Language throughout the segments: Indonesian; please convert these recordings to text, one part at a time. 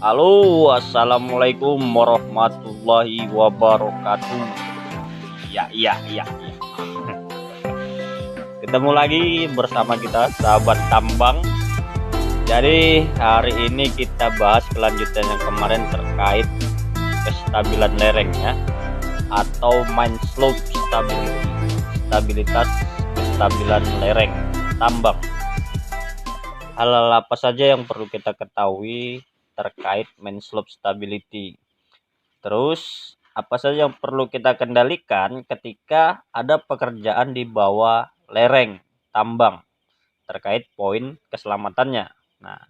Halo, assalamualaikum warahmatullahi wabarakatuh. Ya, iya, iya, iya. Ketemu lagi bersama kita sahabat tambang. Jadi hari ini kita bahas kelanjutan yang kemarin terkait kestabilan lereng ya, atau mine slope stability, stabilitas kestabilan lereng tambang. Hal-hal apa saja yang perlu kita ketahui terkait mine slope stability? Terus, apa saja yang perlu kita kendalikan ketika ada pekerjaan di bawah lereng tambang terkait poin keselamatannya. Nah,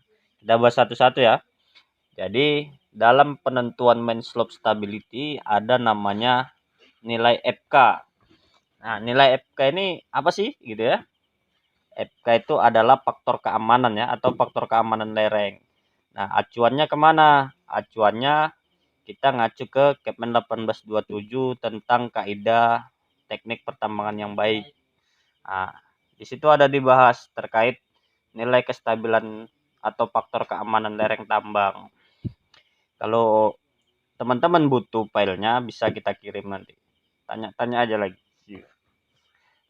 kita bahas satu-satu ya. Jadi, dalam penentuan main slope stability ada namanya nilai FK. Nah, nilai FK ini apa sih gitu ya? FK itu adalah faktor keamanan ya, atau faktor keamanan lereng. Nah, acuannya kemana? Acuannya kita ngacu ke Kepmen 1827 tentang kaidah teknik pertambangan yang baik. Nah, di situ ada dibahas terkait nilai kestabilan atau faktor keamanan lereng tambang. Kalau teman-teman butuh filenya bisa kita kirim nanti. Tanya-tanya aja lagi.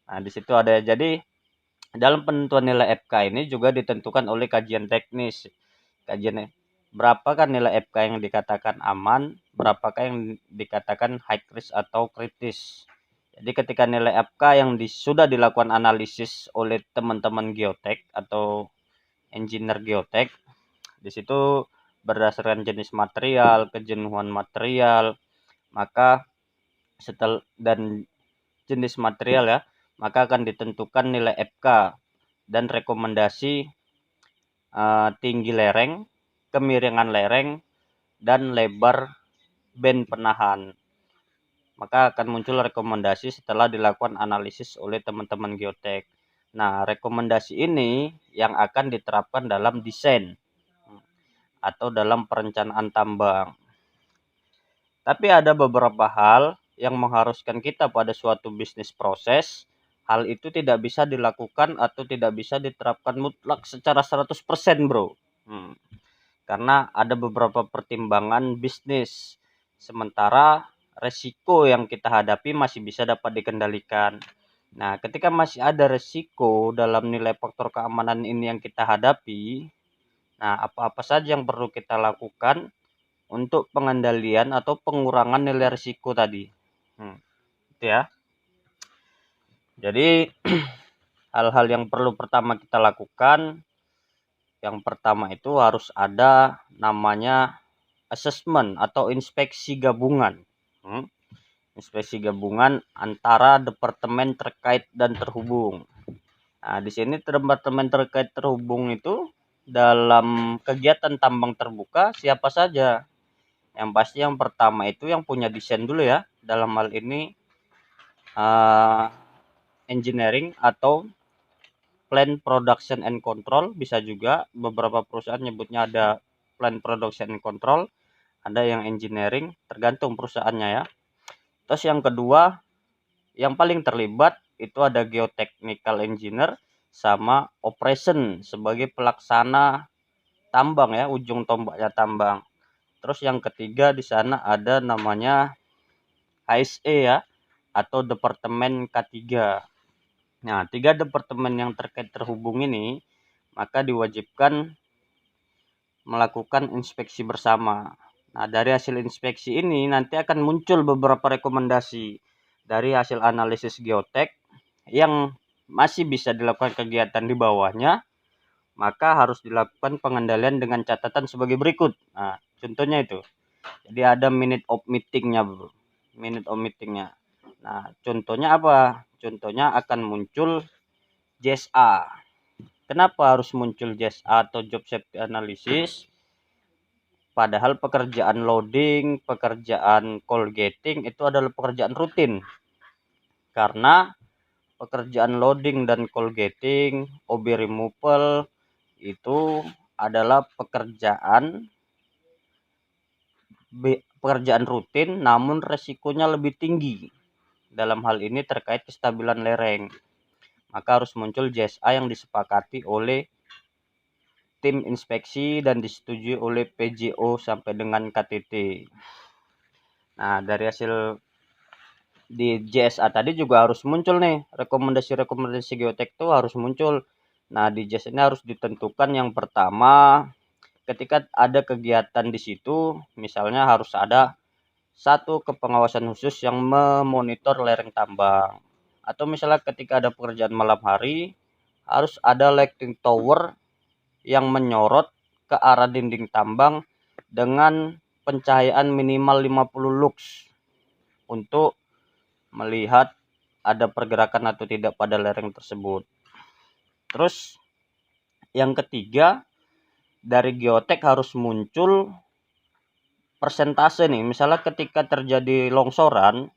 Nah, di situ ada, jadi dalam penentuan nilai FK ini juga ditentukan oleh kajian teknis. Kajian berapakah nilai FK yang dikatakan aman, berapakah yang dikatakan high risk atau kritis. Jadi ketika nilai FK yang sudah dilakukan analisis oleh teman-teman geotek atau engineer geotek, di situ berdasarkan jenis material, kejenuhan material, maka setelah dan jenis material ya, maka akan ditentukan nilai FK dan rekomendasi tinggi lereng, kemiringan lereng, dan lebar band penahan. Maka akan muncul rekomendasi setelah dilakukan analisis oleh teman-teman geotek. Nah, rekomendasi ini yang akan diterapkan dalam desain atau dalam perencanaan tambang. Tapi ada beberapa hal yang mengharuskan kita pada suatu bisnis proses. Hal itu tidak bisa dilakukan atau tidak bisa diterapkan mutlak secara 100% bro. Karena ada beberapa pertimbangan bisnis. Sementara resiko yang kita hadapi masih bisa dapat dikendalikan. Nah, ketika masih ada resiko dalam nilai faktor keamanan ini yang kita hadapi, nah apa-apa saja yang perlu kita lakukan untuk pengendalian atau pengurangan nilai risiko tadi. Itu ya. Jadi hal-hal yang perlu pertama kita lakukan, yang pertama itu harus ada namanya assessment atau inspeksi gabungan. Inspeksi gabungan antara departemen terkait dan terhubung. Nah, di sini departemen terkait terhubung itu dalam kegiatan tambang terbuka siapa saja? Yang pasti yang pertama itu yang punya desain dulu ya. Dalam hal ini engineering atau plan production and control, bisa juga beberapa perusahaan nyebutnya ada plan production and control, ada yang engineering, tergantung perusahaannya ya. Terus yang kedua, yang paling terlibat itu ada geotechnical engineer sama operation sebagai pelaksana tambang ya, ujung tombaknya tambang. Terus yang ketiga di sana ada namanya HSE ya, atau departemen K3. Nah, 3 departemen yang terkait terhubung ini maka diwajibkan melakukan inspeksi bersama. Nah, dari hasil inspeksi ini nanti akan muncul beberapa rekomendasi dari hasil analisis geotek yang masih bisa dilakukan kegiatan di bawahnya, maka harus dilakukan pengendalian dengan catatan sebagai berikut. Nah, contohnya itu. Jadi ada minute of meetingnya, bro. Minute of meetingnya. Nah, contohnya apa? Contohnya akan muncul JSA. Kenapa harus muncul JSA atau Job Safety Analysis? Padahal pekerjaan loading, pekerjaan coal gating itu adalah pekerjaan rutin. Karena pekerjaan loading dan coal gating, OB removal itu adalah pekerjaan rutin namun resikonya lebih tinggi. Dalam hal ini terkait kestabilan lereng. Maka harus muncul JSA yang disepakati oleh tim inspeksi dan disetujui oleh PJO sampai dengan KTT. Nah, dari hasil di JSA tadi juga harus muncul nih rekomendasi geotek itu harus muncul. Nah, di JS ini harus ditentukan yang pertama ketika ada kegiatan di situ, misalnya harus ada satu kepengawasan khusus yang memonitor lereng tambang. Atau misalnya ketika ada pekerjaan malam hari, harus ada lighting tower yang menyorot ke arah dinding tambang dengan pencahayaan minimal 50 lux untuk melihat ada pergerakan atau tidak pada lereng tersebut. Terus yang ketiga, dari geotek harus muncul persentase nih. Misalnya ketika terjadi longsoran,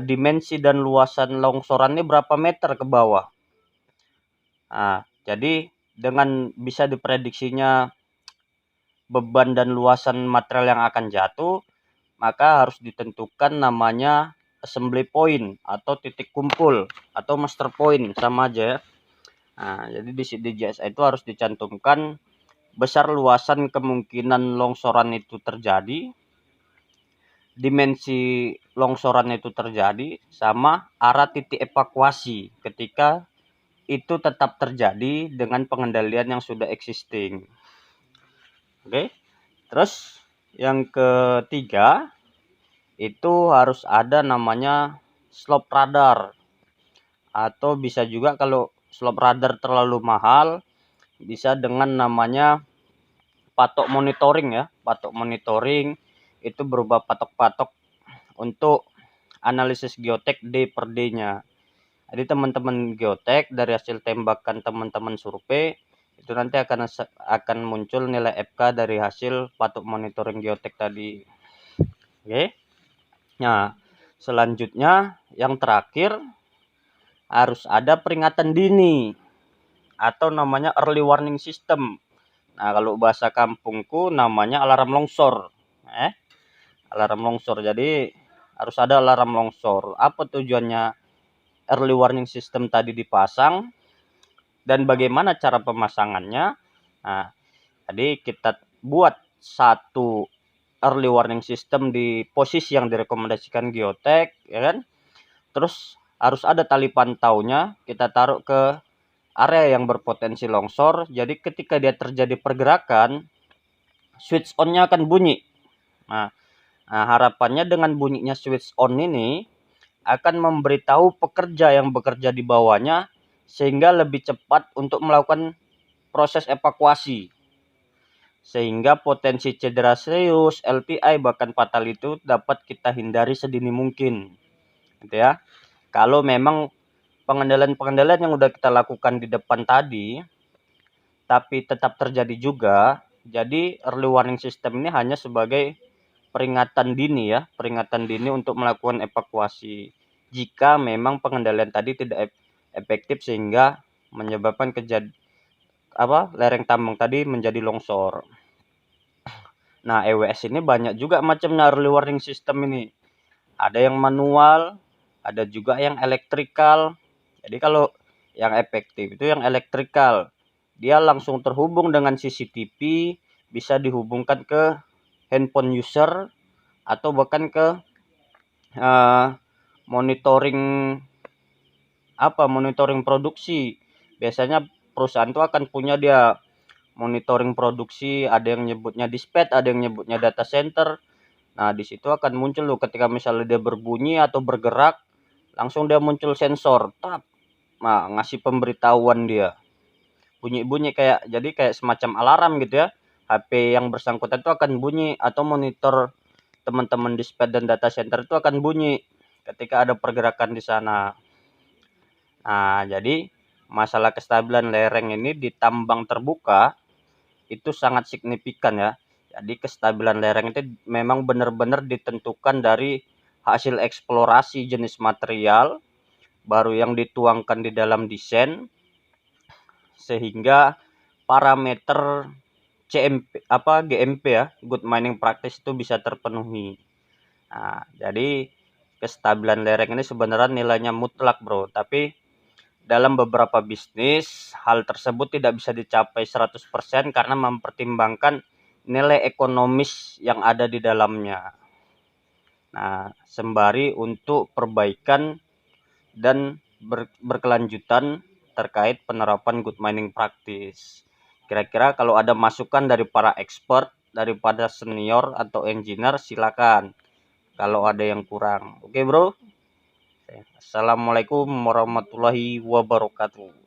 dimensi dan luasan longsorannya berapa meter ke bawah. Nah, jadi dengan bisa diprediksinya beban dan luasan material yang akan jatuh, maka harus ditentukan namanya assembly point atau titik kumpul atau master point, sama aja ya. Nah, jadi di JSA itu harus dicantumkan besar luasan kemungkinan longsoran itu terjadi, dimensi longsoran itu terjadi, sama arah titik evakuasi ketika itu tetap terjadi dengan pengendalian yang sudah existing. Oke. Terus yang ketiga itu harus ada namanya slope radar, atau bisa juga kalau slope radar terlalu mahal bisa dengan namanya patok monitoring ya. Patok monitoring itu berupa patok-patok untuk analisis geotek D per D-nya. Jadi teman-teman geotek dari hasil tembakan teman-teman survei itu nanti akan muncul nilai FK dari hasil patok monitoring geotek tadi. Oke. Nah, selanjutnya yang terakhir harus ada peringatan dini atau namanya early warning system. Nah, kalau bahasa kampungku namanya alarm longsor. Alarm longsor. Jadi harus ada alarm longsor. Apa tujuannya early warning system tadi dipasang dan bagaimana cara pemasangannya? Nah, jadi kita buat satu early warning system di posisi yang direkomendasikan geotek, ya kan? Terus harus ada tali pantaunya, kita taruh ke area yang berpotensi longsor. Jadi ketika dia terjadi pergerakan, switch on-nya akan bunyi. Nah, harapannya dengan bunyinya switch on ini akan memberitahu pekerja yang bekerja di bawahnya sehingga lebih cepat untuk melakukan proses evakuasi. Sehingga potensi cedera serius, LTI bahkan fatal itu dapat kita hindari sedini mungkin. Gitu ya. Kalau memang pengendalian-pengendalian yang udah kita lakukan di depan tadi tapi tetap terjadi juga, jadi early warning system ini hanya sebagai peringatan dini ya, peringatan dini untuk melakukan evakuasi jika memang pengendalian tadi tidak efektif sehingga menyebabkan lereng tambang tadi menjadi longsor. Nah, EWS ini banyak juga macamnya early warning system ini. Ada yang manual, ada juga yang elektrikal. Jadi kalau yang efektif itu yang elektrikal. Dia langsung terhubung dengan CCTV, bisa dihubungkan ke handphone user atau bahkan ke monitoring produksi. Biasanya perusahaan itu akan punya dia monitoring produksi, ada yang nyebutnya dispatch, ada yang nyebutnya data center. Nah, di situ akan muncul loh ketika misalnya dia berbunyi atau bergerak, langsung dia muncul sensor, tap. Nah, ngasih pemberitahuan dia. Bunyi-bunyi kayak semacam alarm gitu ya. HP yang bersangkutan itu akan bunyi atau monitor teman-teman dispatch dan data center itu akan bunyi ketika ada pergerakan di sana. Nah, jadi masalah kestabilan lereng ini di tambang terbuka itu sangat signifikan ya. Jadi kestabilan lereng itu memang benar-benar ditentukan dari hasil eksplorasi jenis material baru yang dituangkan di dalam desain sehingga parameter GMP ya, good mining practice itu bisa terpenuhi. Nah, jadi kestabilan lereng ini sebenarnya nilainya mutlak, bro, tapi dalam beberapa bisnis, hal tersebut tidak bisa dicapai 100% karena mempertimbangkan nilai ekonomis yang ada di dalamnya. Nah, sembari untuk perbaikan dan berkelanjutan terkait penerapan good mining practice. Kira-kira kalau ada masukan dari para expert, daripada senior atau engineer, silakan. Kalau ada yang kurang. Oke, bro. Assalamualaikum warahmatullahi wabarakatuh.